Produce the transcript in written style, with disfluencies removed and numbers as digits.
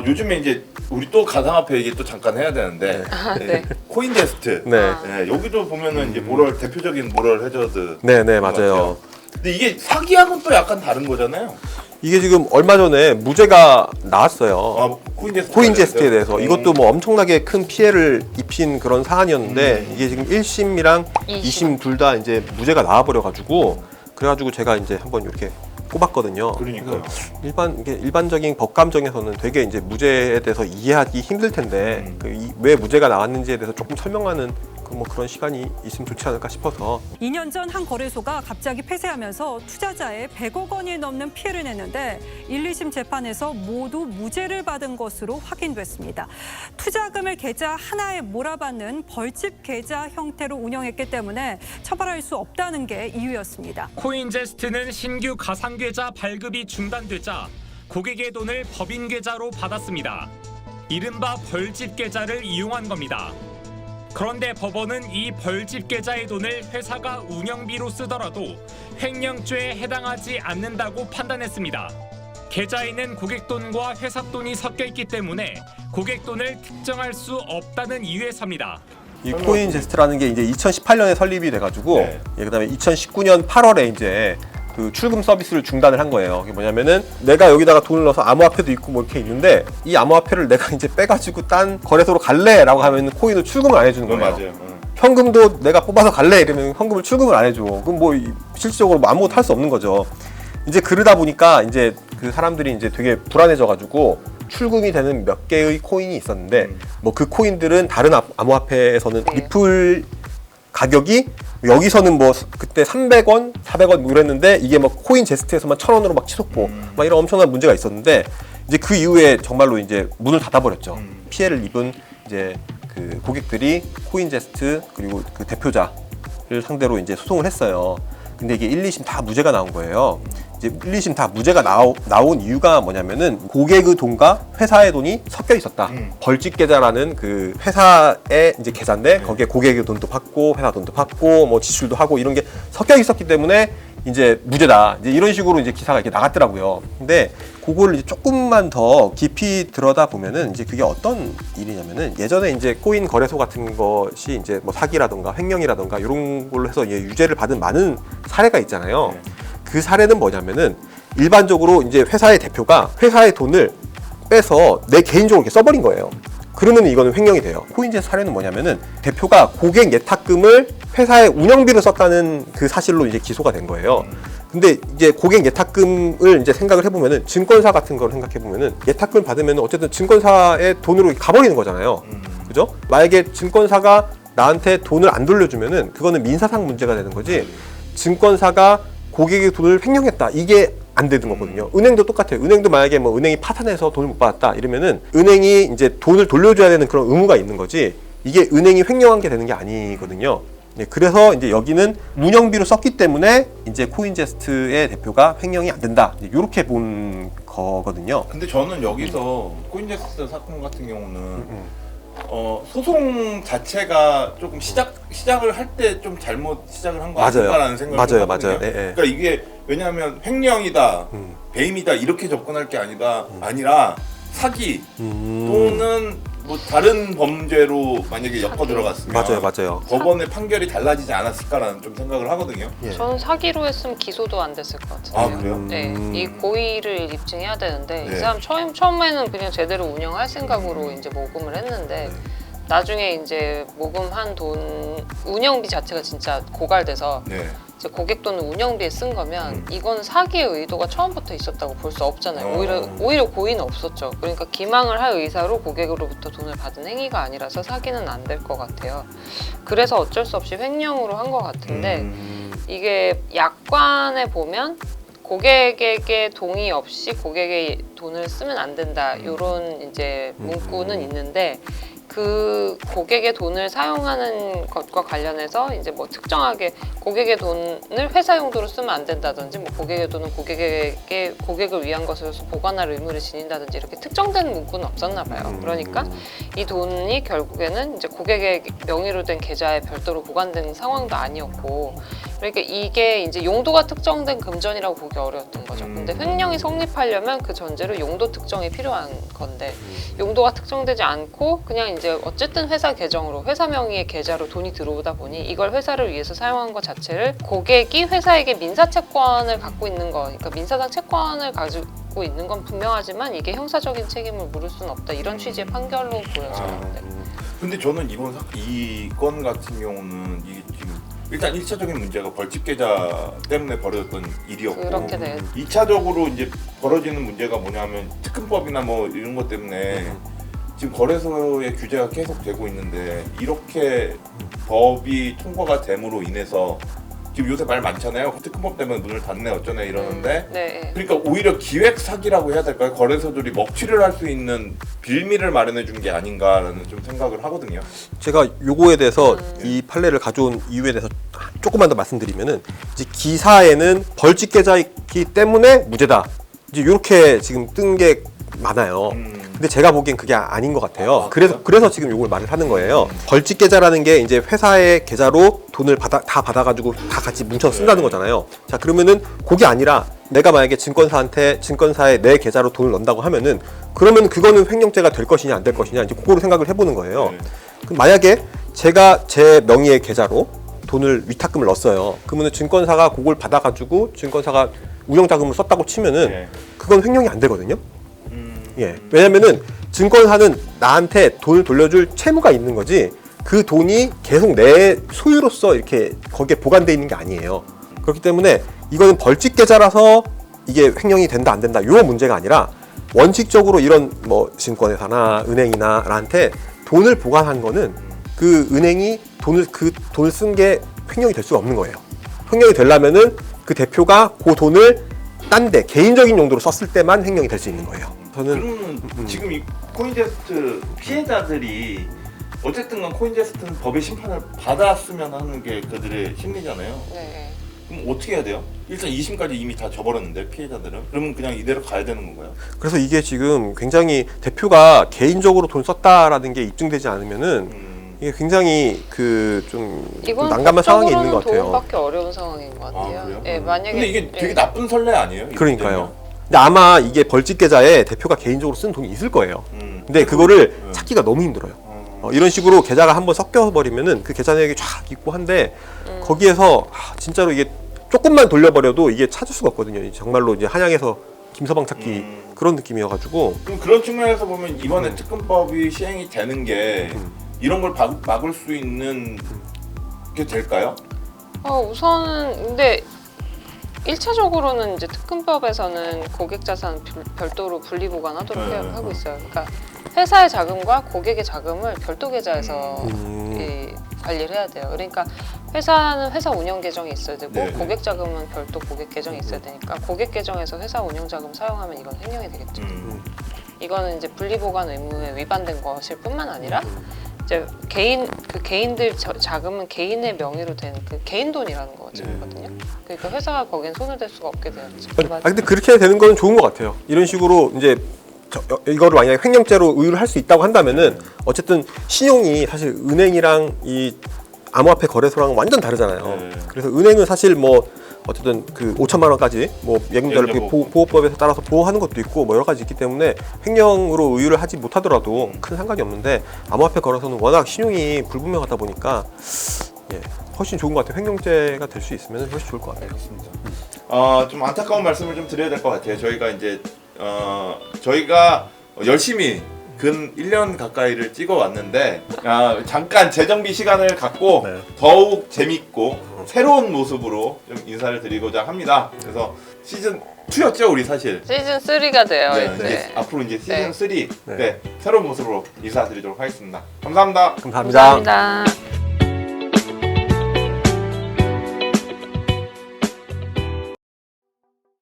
요즘에 이제 우리 또 가상화폐 얘기 또 잠깐 해야 되는데 네. 코인제스트. 네. 네, 여기도 보면은 이제 모럴 대표적인 모럴 해저드. 네네 맞아요. 근데 이게 사기하고는 또 약간 다른 거잖아요. 이게 지금 얼마 전에 무죄가 나왔어요. 코인제스트에 대해서 이것도 뭐 엄청나게 큰 피해를 입힌 그런 사안이었는데 이게 지금 1심이랑 2심 둘 다 이제 무죄가 나와버려가지고 그래가지고 제가 이제 한번 이렇게 꼽았거든요. 그러니까요. 이게 일반적인 법 감정에서는 되게 이제 무죄에 대해서 이해하기 힘들 텐데 왜 무죄가 나왔는지에 대해서 조금 설명하는 뭐 그런 시간이 있으면 좋지 않을까 싶어서. 2년 전 한 거래소가 갑자기 폐쇄하면서 투자자에 100억 원이 넘는 피해를 냈는데 1, 2심 재판에서 모두 무죄를 받은 것으로 확인됐습니다. 투자금을 계좌 하나에 몰아받는 벌집 계좌 형태로 운영했기 때문에 처벌할 수 없다는 게 이유였습니다. 코인제스트는 신규 가상계좌 발급이 중단되자 고객의 돈을 법인 계좌로 받았습니다. 이른바 벌집 계좌를 이용한 겁니다. 그런데 법원은 이 벌집 계좌의 돈을 회사가 운영비로 쓰더라도 횡령죄에 해당하지 않는다고 판단했습니다. 계좌에는 고객 돈과 회사 돈이 섞여 있기 때문에 고객 돈을 특정할 수 없다는 이유에서입니다. 이 코인제스트라는 게 이제 2018년에 설립이 돼가지고 네. 그다음에 2019년 8월에 이제 그 출금 서비스를 중단을 한 거예요. 그게 뭐냐면은 내가 여기다가 돈을 넣어서 암호화폐도 있고 뭐 이렇게 있는데 이 암호화폐를 내가 이제 빼가지고 딴 거래소로 갈래라고 하면 코인을 출금을 안 해주는 거예요. 맞아요. 현금도 내가 뽑아서 갈래 이러면 현금을 출금을 안 해줘. 그럼 뭐 실질적으로 뭐 아무것도 할 수 없는 거죠. 이제 그러다 보니까 이제 그 사람들이 이제 되게 불안해져가지고 출금이 되는 몇 개의 코인이 있었는데 뭐 그 코인들은 다른 암호화폐에서는 리플 가격이 여기서는 뭐 그때 300원, 400원 뭐 이랬는데 이게 뭐 코인 제스트에서만 1,000원으로 막 치솟고 막 이런 엄청난 문제가 있었는데 이제 그 이후에 정말로 이제 문을 닫아버렸죠. 피해를 입은 이제 그 고객들이 코인 제스트 그리고 그 대표자를 상대로 이제 소송을 했어요. 근데 이게 1, 2심 다 무죄가 나온 거예요. 이제 1, 2심 다 무죄가 나온 이유가 뭐냐면은 고객의 돈과 회사의 돈이 섞여 있었다. 벌집 계좌라는 그 회사의 이제 계좌인데 거기에 고객의 돈도 받고 회사 돈도 받고 뭐 지출도 하고 이런 게 섞여 있었기 때문에 이제 무죄다. 이제 이런 식으로 이제 기사가 이렇게 나갔더라고요. 근데 그거를 이제 조금만 더 깊이 들여다 보면은 이제 그게 어떤 일이냐면은 예전에 이제 코인 거래소 같은 것이 이제 뭐 사기라던가 횡령이라던가 이런 걸로 해서 유죄를 받은 많은 사례가 있잖아요. 그 사례는 뭐냐면은 일반적으로 이제 회사의 대표가 회사의 돈을 빼서 내 개인적으로 이렇게 써버린 거예요. 그러면 이거는 횡령이 돼요. 코인제스트 사례는 뭐냐면은 대표가 고객 예탁금을 회사의 운영비로 썼다는 그 사실로 이제 기소가 된 거예요. 근데 이제 고객 예탁금을 이제 생각을 해보면은 증권사 같은 걸 생각해보면은 예탁금을 받으면 어쨌든 증권사의 돈으로 가버리는 거잖아요. 그죠? 만약에 증권사가 나한테 돈을 안 돌려주면은 그거는 민사상 문제가 되는 거지. 증권사가 고객의 돈을 횡령했다. 이게 안 되는 거거든요. 은행도 똑같아요. 은행도 만약에 뭐 은행이 파산해서 돈을 못 받았다 이러면은 은행이 이제 돈을 돌려줘야 되는 그런 의무가 있는 거지. 이게 은행이 횡령한 게 되는 게 아니거든요. 네, 그래서 이제 여기는 운영비로 썼기 때문에 이제 코인제스트의 대표가 횡령이 안 된다. 이렇게 본 거거든요. 근데 저는 여기서 코인제스트 사건 같은 경우는 소송 자체가 조금 시작을 할 때 좀 잘못 시작을 한 거 아닌가라는 생각이 맞아요. 네, 네. 그러니까 이게 왜냐하면 횡령이다, 배임이다 이렇게 접근할 게 아니라 사기 또는 뭐 다른 범죄로 만약에 엮어 들어갔으면 맞아요. 법원의 판결이 달라지지 않았을까라는 좀 생각을 하거든요. 저는 사기로 했으면 기소도 안 됐을 것 같은데요. 아 그래요? 네, 이 고의를 입증해야 되는데 네. 이 사람 처음에는 그냥 제대로 운영할 생각으로 이제 모금을 했는데 나중에 이제 모금한 돈 운영비 자체가 진짜 고갈돼서 네. 이제 고객 돈을 운영비에 쓴 거면 이건 사기의 의도가 처음부터 있었다고 볼 수 없잖아요. 오히려 고의는 없었죠. 그러니까 기망을 할 의사로 고객으로부터 돈을 받은 행위가 아니라서 사기는 안 될 것 같아요. 그래서 어쩔 수 없이 횡령으로 한 것 같은데 이게 약관에 보면 고객에게 동의 없이 고객의 돈을 쓰면 안 된다 이런 이제 문구는 있는데 그 고객의 돈을 사용하는 것과 관련해서 이제 뭐 특정하게 고객의 돈을 회사 용도로 쓰면 안 된다든지 뭐 고객의 돈은 고객을 위한 것으로서 보관할 의무를 지닌다든지 이렇게 특정된 문구는 없었나 봐요. 그러니까 이 돈이 결국에는 이제 고객의 명의로 된 계좌에 별도로 보관된 상황도 아니었고, 그러니까 이게 이제 용도가 특정된 금전이라고 보기 어려웠던 거죠. 근데 횡령이 성립하려면 그 전제로 용도 특정이 필요한 건데 용도가 특정되지 않고 그냥 이제 어쨌든 회사 계정으로 회사 명의의 계좌로 돈이 들어오다 보니 이걸 회사를 위해서 사용한 것 자체를 고객이 회사에게 민사 채권을 갖고 있는 거, 그러니까 민사상 채권을 가지고 있는 건 분명하지만 이게 형사적인 책임을 물을 수는 없다, 이런 취지의 판결로 보여져요. 네. 근데 저는 이 건 같은 경우는 이게 지금 일단 1차적인 문제가 벌집 계좌 때문에 벌어졌던 일이었고, 그렇게 돼. 2차적으로 이제 벌어지는 문제가 뭐냐면 특근법이나 뭐 이런 것 때문에 지금 거래소의 규제가 계속 되고 있는데 이렇게 법이 통과가 됨으로 인해서 지금 요새 말 많잖아요. 특근법 때문에 문을 닫네 어쩌네 이러는데 네. 그러니까 오히려 기획 사기라고 해야 될까요? 거래소들이 먹튀를 할 수 있는 빌미를 마련해 준 게 아닌가라는 좀 생각을 하거든요. 제가 요거에 대해서 이 판례를 가져온 이유에 대해서 조금만 더 말씀드리면은 이제 기사에는 벌집 계좌이기 때문에 무죄다. 이제 이렇게 지금 뜬 게 많아요. 근데 제가 보기엔 그게 아닌 것 같아요. 그래서 지금 요걸 말을 하는 거예요. 벌집 계좌라는 게 이제 회사의 계좌로 돈을 다 받아가지고 다 같이 뭉쳐 쓴다는 거잖아요. 자, 그러면은 그게 아니라 내가 만약에 증권사에 내 계좌로 돈을 넣는다고 하면은 그러면 그거는 횡령죄가 될 것이냐 안 될 것이냐 이제 그거로 생각을 해보는 거예요. 그럼 만약에 제가 제 명의의 계좌로 돈을 위탁금을 넣었어요. 그러면은 증권사가 그걸 받아가지고 증권사가 운영자금을 썼다고 치면은 그건 횡령이 안 되거든요. 예. 왜냐면은 증권사는 나한테 돈을 돌려줄 채무가 있는 거지 그 돈이 계속 내 소유로서 이렇게 거기에 보관돼 있는 게 아니에요. 그렇기 때문에 이거는 벌집 계좌라서 이게 횡령이 된다 안 된다 요 문제가 아니라 원칙적으로 이런 뭐 증권회사나 은행이나 나한테 돈을 보관한 거는 그 은행이 돈을 쓴 게 횡령이 될 수가 없는 거예요. 횡령이 되려면은 그 대표가 그 돈을 딴 데 개인적인 용도로 썼을 때만 횡령이 될 수 있는 거예요. 저는 그러면 지금 이 코인제스트 피해자들이 어쨌든 간 코인제스트는 법의 심판을 받았으면 하는 게 그들의 심리잖아요. 네. 그럼 어떻게 해야 돼요? 일단 2심까지 이미 다 져버렸는데 피해자들은 그러면 그냥 이대로 가야 되는 건가요? 그래서 이게 지금 굉장히 대표가 개인적으로 돈 썼다라는 게 입증되지 않으면은 이게 굉장히 그 좀 난감한 상황에 있는 것 같아요. 도움받기 어려운 상황인 것 같아요. 그래요? 예, 만약에 근데 이게 되게 나쁜 선례 아니에요? 그러니까요. 근데 아마 이게 벌집 계좌에 대표가 개인적으로 쓴 돈이 있을 거예요. 근데 그거를 찾기가 너무 힘들어요. 이런 식으로 계좌가 한번 섞여버리면은 그 계좌 내역이 쫙 있고 한데 거기에서 진짜로 이게 조금만 돌려버려도 이게 찾을 수가 없거든요. 정말로 이제 한양에서 김서방 찾기 그런 느낌이어가지고. 그럼 그런 측면에서 보면 이번에 특검법이 시행이 되는 게 이런 걸 막을 수 있는 게 될까요? 우선은 근데 1차적으로는 이제 특근법에서는 고객 자산 별도로 분리 보관하도록 하고 있어요. 그러니까 회사의 자금과 고객의 자금을 별도 계좌에서 관리를 해야 돼요. 그러니까 회사는 회사 운영 계정이 있어야 되고 고객 자금은 별도 고객 계정이 있어야 되니까 고객 계정에서 회사 운영 자금 사용하면 이건 횡령이 되겠죠. 이거는 이제 분리 보관 의무에 위반된 것일 뿐만 아니라 이제 개인들 자금은 개인의 명의로 된 그 개인 돈이라는 거거든요. 그러니까 회사가 거기엔 손을 댈 수가 없게 되었죠. 근데 그렇게 되는 건 좋은 것 같아요. 이런 식으로 이제 이거를 만약에 횡령죄로 의유를 할 수 있다고 한다면은 어쨌든 신용이 사실 은행이랑 이 암호화폐 거래소랑 완전 다르잖아요. 그래서 은행은 사실 뭐 어쨌든 그 5천만 원까지 뭐 예금자를 보호법에서 따라서 보호하는 것도 있고 뭐 여러 가지 있기 때문에 횡령으로 의유를 하지 못하더라도 큰 상관이 없는데 암호화폐 거래소는 워낙 신용이 불분명하다 보니까 훨씬 좋은 것 같아요. 횡령죄가 될 수 있으면 훨씬 좋을 것 같아요. 좀 안타까운 말씀을 좀 드려야 될 것 같아요. 저희가 이제 저희가 열심히 근 1년 가까이를 찍어 왔는데 잠깐 재정비 시간을 갖고 더욱 재밌고 새로운 모습으로 좀 인사를 드리고자 합니다. 그래서 시즌 2였죠, 우리 사실. 시즌 3가 돼요. 이제 앞으로 이제 시즌 3 새로운 모습으로 인사드리도록 하겠습니다. 감사합니다. 감사합니다. 감사합니다.